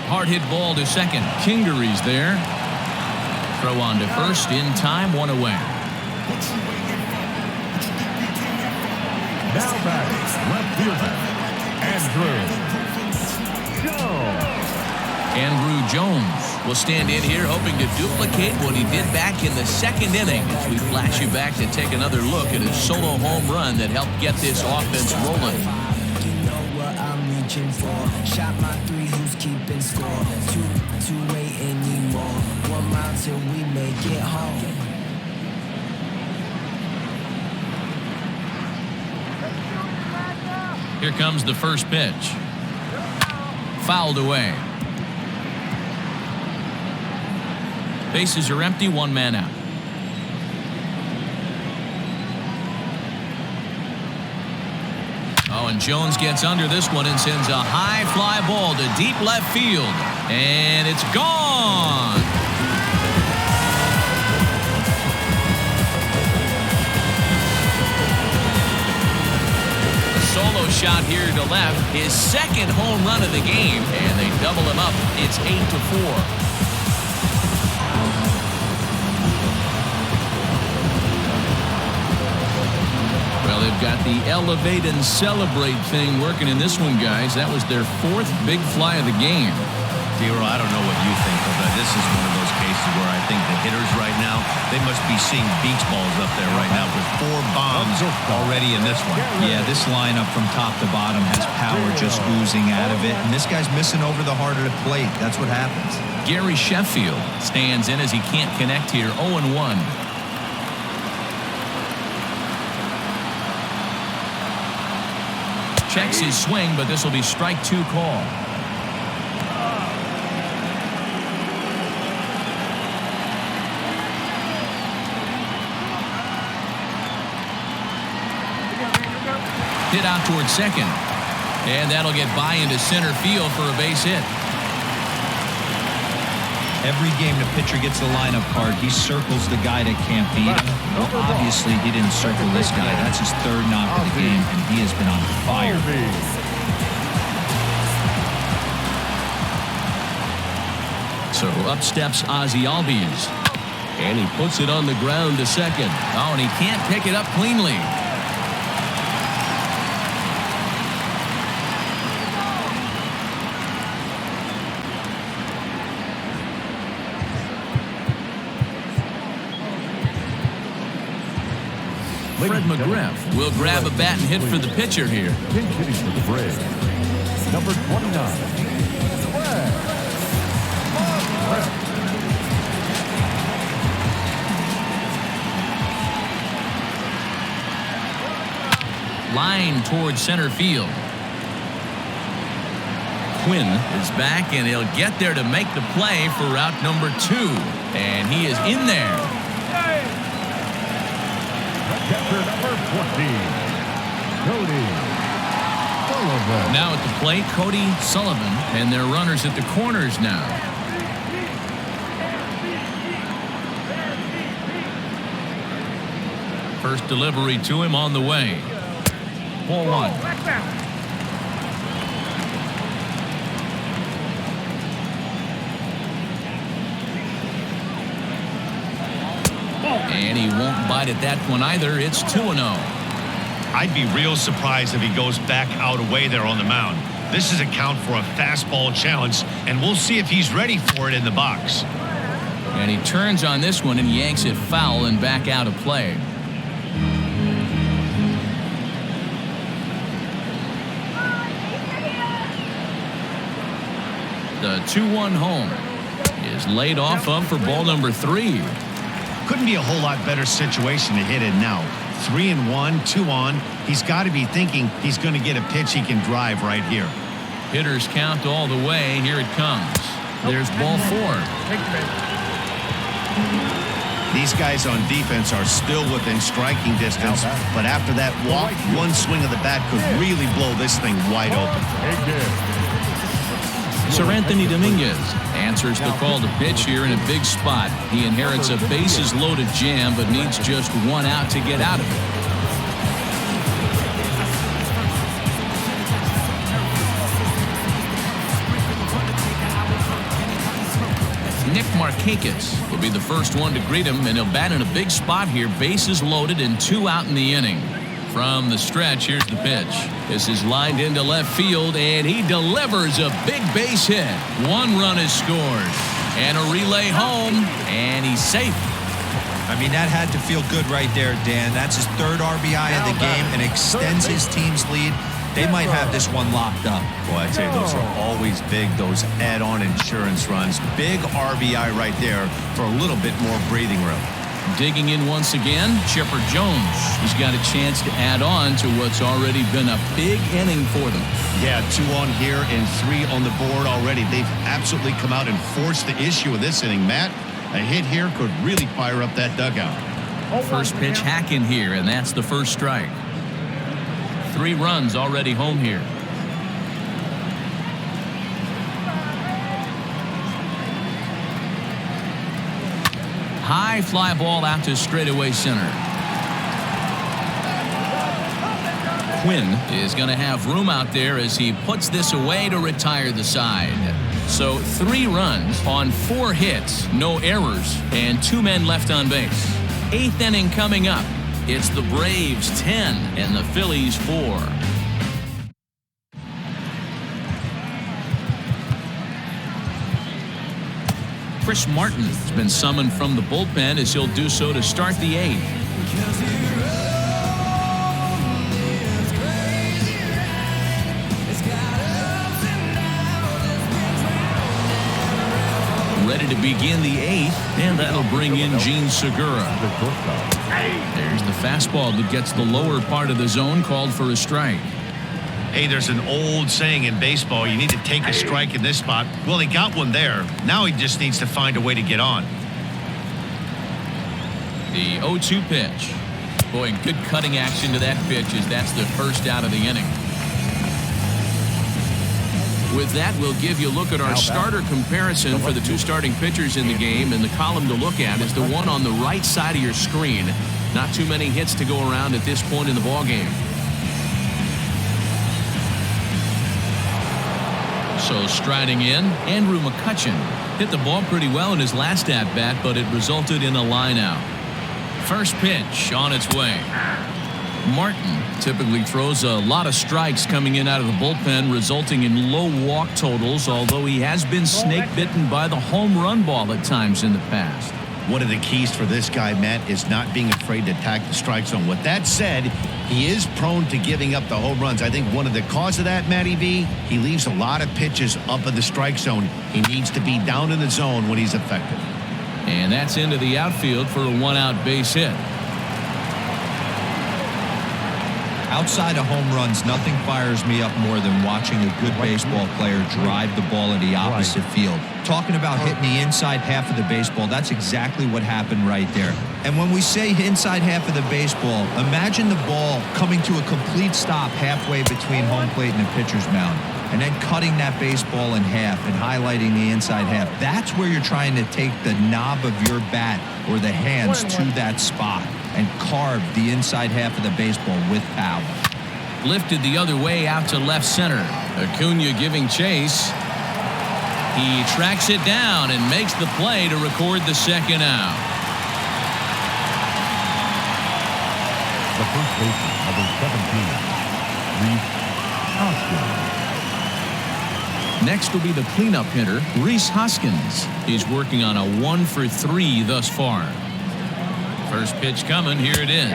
Hard hit ball to second. Kingery's there. Throw on to first in time, 1 away. Now back, left fielder, Andrew Jones. Andrew Jones will stand in here hoping to duplicate what he did back in the 2nd inning as we flash you back to take another look at his solo home run that helped get this offense rolling. You know what I'm reaching for. Shot my 3, who's keeping score? 2 ain't anymore. 1 mile till we make it home. Here comes the first pitch. Fouled away. Bases are empty, 1 man out. Oh, and Jones gets under this one and sends a high fly ball to deep left field. And it's gone. A solo shot here to left. His 2nd home run of the game. And they double him up. It's 8-4. They've got the elevate and celebrate thing working in this one, guys. That was their 4th big fly of the game. Dero, I don't know what you think, but this is one of those cases where I think the hitters right now, they must be seeing beach balls up there right now with 4 bombs already in this one. Yeah, this lineup from top to bottom has power just oozing out of it, and this guy's missing over the heart of the plate. That's what happens. Gary Sheffield stands in as he can't connect here, 0-1. Checks his swing, but this will be strike 2 call. Hit out towards second. And that'll get by into center field for a base hit. Every game the pitcher gets the lineup card, he circles the guy that can't beat him. Well, obviously, he didn't circle this guy. That's his 3rd knock of the game, and he has been on fire. So up steps Ozzy Alves. And he puts it on the ground to second. Oh, and he can't pick it up cleanly. Fred McGriff will grab a bat and hit for the pitcher here. Pinch hitting for the Braves, number 29, Fred. Line towards center field. Quinn is back, and he'll get there to make the play for route number 2. And he is in there. Catcher number 14, Cody Sullivan. Now at the plate, Cody Sullivan, and their runners at the corners now. First delivery to him on the way. Ball 1. And he won't bite at that one either. It's 2-0. I'd be real surprised if he goes back out away there on the mound. This is a count for a fastball challenge, and we'll see if he's ready for it in the box. And he turns on this one and yanks it foul and back out of play. The 2-1 home is laid off of for ball number 3. Couldn't be a whole lot better situation to hit it now. 3-1, 2 on. He's got to be thinking he's going to get a pitch he can drive right here. Hitters count all the way. Here it comes. There's ball 4. These guys on defense are still within striking distance, but after that walk, one swing of the bat could really blow this thing wide open. Sir Anthony Dominguez answers the call to pitch here in a big spot. He inherits a bases-loaded jam, but needs just one out to get out of it. Nick Markakis will be the first one to greet him, and he'll bat in a big spot here. Bases loaded and 2 out in the inning. From the stretch, here's the pitch. This is lined into left field, and he delivers a big base hit. 1 run is scored. And a relay home, and he's safe. I mean, that had to feel good right there, Dan. That's his 3rd RBI of the game and extends his team's lead. They might have this one locked up. Boy, I'd say those are always big, those add-on insurance runs. Big RBI right there for a little bit more breathing room. Digging in once again, Chipper Jones. He's got a chance to add on to what's already been a big inning for them. Yeah, 2 on here and 3 on the board already. They've absolutely come out and forced the issue of this inning, Matt. A hit here could really fire up that dugout. First pitch hack in here, and that's the first strike. 3 runs already home here. High fly ball out to straightaway center. Quinn is going to have room out there as he puts this away to retire the side. So 3 runs on 4 hits, no errors, and 2 men left on base. 8th inning coming up. It's the Braves 10 and the Phillies 4. Chris Martin has been summoned from the bullpen as he'll do so to start the 8th. Ready to begin the 8th, and that'll bring in Gene Segura. There's the fastball that gets the lower part of the zone, called for a strike. Hey, there's an old saying in baseball, you need to take a strike in this spot. Well, he got one there. Now he just needs to find a way to get on. The 0-2 pitch. Boy, good cutting action to that pitch as that's the first out of the inning. With that, we'll give you a look at our starter comparison for the 2 starting pitchers in the game, and the column to look at is the one on the right side of your screen. Not too many hits to go around at this point in the ballgame. So striding in, Andrew Mccutchen hit the ball pretty well in his last at-bat, but it resulted in a line-out. First pitch on its way. Martin typically throws a lot of strikes coming in out of the bullpen, resulting in low walk totals, although he has been snake-bitten by the home run ball at times in the past. One of the keys for this guy, Matt, is not being afraid to attack the strike zone. With that said, he is prone to giving up the home runs. I think one of the cause of that, Matty V, he leaves a lot of pitches up in the strike zone. He needs to be down in the zone when he's effective. And that's into the outfield for a one-out base hit. Outside of home runs, nothing fires me up more than watching a good baseball player drive the ball in the opposite field. Talking about hitting the inside half of the baseball, that's exactly what happened right there. And when we say inside half of the baseball, imagine the ball coming to a complete stop halfway between home plate and the pitcher's mound, and then cutting that baseball in half and highlighting the inside half. That's where you're trying to take the knob of your bat or the hands to that spot and carve the inside half of the baseball with power. Lifted the other way out to left center. Acuna giving chase. He tracks it down and makes the play to record the second out. The first baseman, number 17, Rhys Hoskins. Next will be the cleanup hitter, Rhys Hoskins. He's working on a 1-for-3 thus far. First pitch coming. Here it is.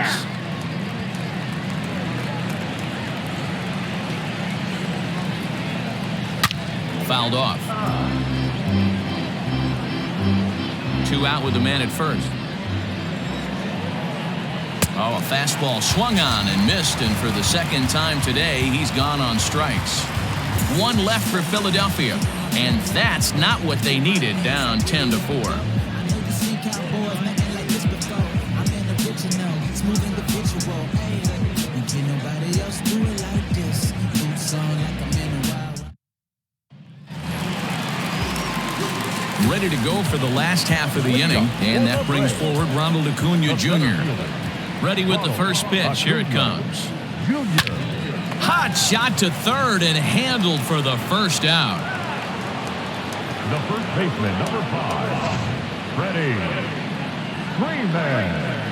Fouled off. 2 out with the man at first. Oh, a fastball swung on and missed, and for the second time today, he's gone on strikes. 1 left for Philadelphia, and that's not what they needed, down 10-4. Ready to go for the last half of the inning, and that brings forward Ronald Acuna Jr. Ready with the first pitch. Here it comes. Hot shot to third and handled for the first out. The first baseman, number 5, Freddie Freeman.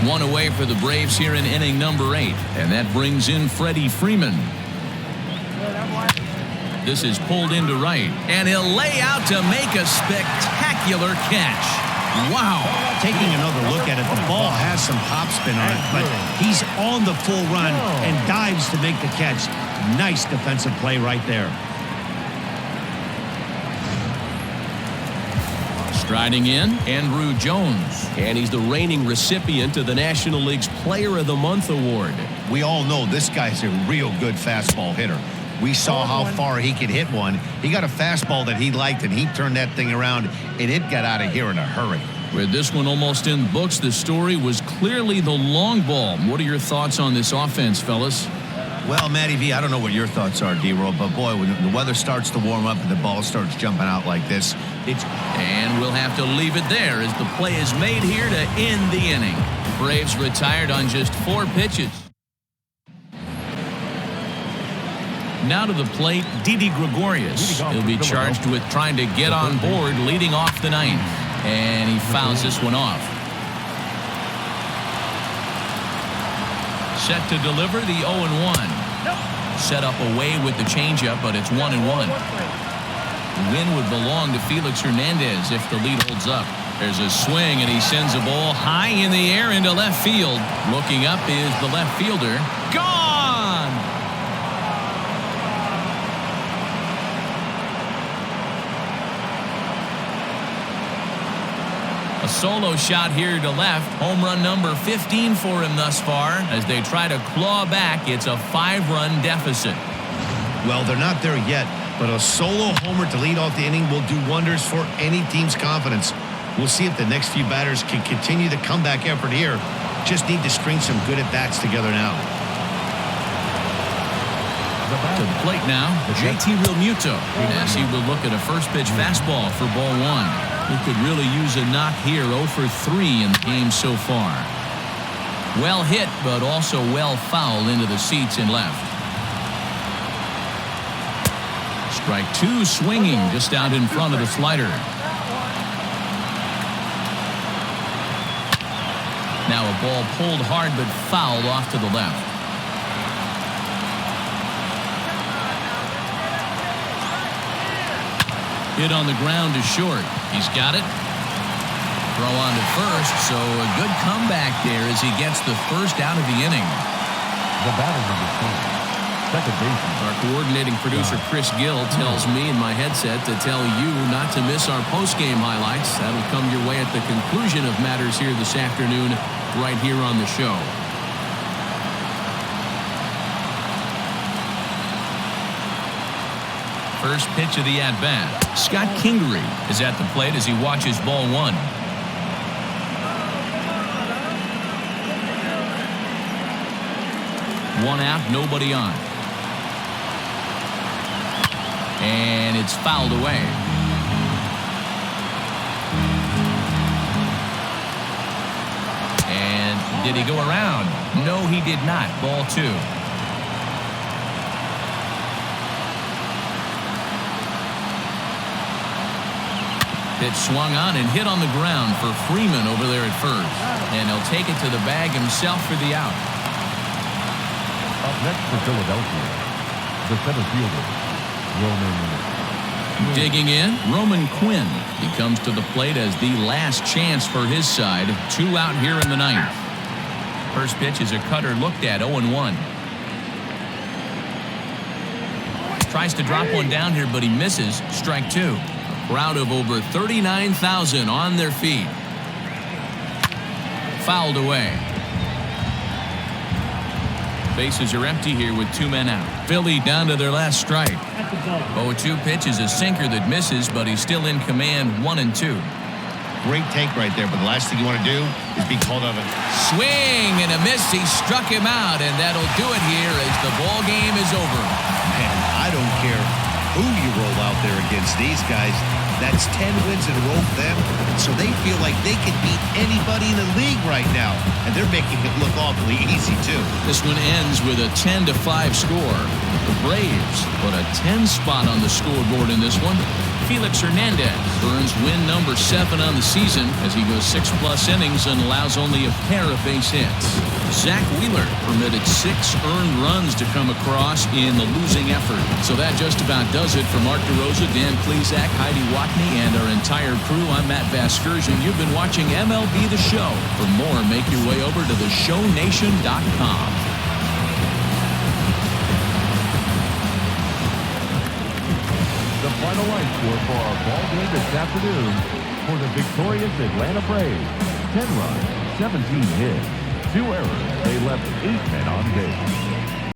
One away for the Braves here in inning number 8, and that brings in Freddie Freeman. This is pulled into right, and he'll lay out to make a spectacular catch. Wow. Taking another look at it, the ball has some top spin on it, but he's on the full run and dives to make the catch. Nice defensive play right there. Striding in, Andrew Jones. And he's the reigning recipient of the National League's Player of the Month award. We all know this guy's a real good fastball hitter. We saw how far he could hit one. He got a fastball that he liked, and he turned that thing around, and it got out of here in a hurry. With this one almost in books, the story was clearly the long ball. What are your thoughts on this offense, fellas? Well, Matty V, I don't know what your thoughts are, D-Roll, but boy, when the weather starts to warm up and the ball starts jumping out like this, it's... And we'll have to leave it there as the play is made here to end the inning. Braves retired on just 4 pitches. Now to the plate, Didi Gregorius. He'll be charged with trying to get on board leading off the 9th. And he fouls this one off. Set to deliver the 0-1. Set up away with the changeup, but it's 1-1. The win would belong to Felix Hernandez if the lead holds up. There's a swing, and he sends a ball high in the air into left field. Looking up is the left fielder. Gone! A solo shot here to left. Home run number 15 for him thus far. As they try to claw back, it's a 5-run deficit. Well, they're not there yet, but a solo homer to lead off the inning will do wonders for any team's confidence. We'll see if the next few batters can continue the comeback effort here. Just need to string some good at-bats together now. To the plate now, JT Realmuto, as he will look at a first pitch fastball for ball 1. He could really use a knock here. 0 for 3 in the game so far. Well hit, but also well fouled into the seats in left. Strike 2 swinging just out in front of the slider. Now a ball pulled hard but fouled off to the left. Hit on the ground to short. He's got it. Throw on to first, so a good comeback there as he gets the first out of the inning. The batter number 20, second baseman. Our coordinating producer Chris Gill tells me in my headset to tell you not to miss our post-game highlights. That'll come your way at the conclusion of matters here this afternoon, right here on the show. First pitch of the at-bat. Scott Kingery is at the plate as he watches ball one. One out, nobody on. And it's fouled away. And did he go around? No, he did not. Ball two. Pitch swung on and hit on the ground for Freeman over there at first. And he'll take it to the bag himself for the out. Up next for Philadelphia, the center fielder, Roman. Digging in, Roman Quinn. He comes to the plate as the last chance for his side. 2 out here in the ninth. First pitch is a cutter looked at, 0-1. Tries to drop one down here, but he misses. Strike two. Crowd of over 39,000 on their feet. Fouled away. Bases are empty here with 2 men out. Philly down to their last strike. 0-2 pitch is a sinker that misses, but he's still in command, 1-2. Great take right there, but the last thing you want to do is be called on it. Swing and a miss. He struck him out, and that'll do it here as the ball game is over. Man, I don't care who you roll out there against these guys. That's 10 wins in a row for them, so they feel like they can beat anybody in the league right now, and they're making it look awfully easy too. This one ends with a 10-5 score. The Braves put a 10 spot on the scoreboard in this one. Felix Hernandez earns win number 7 on the season as he goes 6+ innings and allows only a pair of base hits. Zach Wheeler permitted 6 earned runs to come across in the losing effort. So that just about does it for Mark DeRosa, Dan Klezak, Heidi Watney, and our entire crew. I'm Matt Vasgersian. You've been watching MLB The Show. For more, make your way over to theshownation.com. The final line score for our ball game this afternoon for the victorious Atlanta Braves. 10 runs, 17 hits, 2 errors. They left 8 men on base.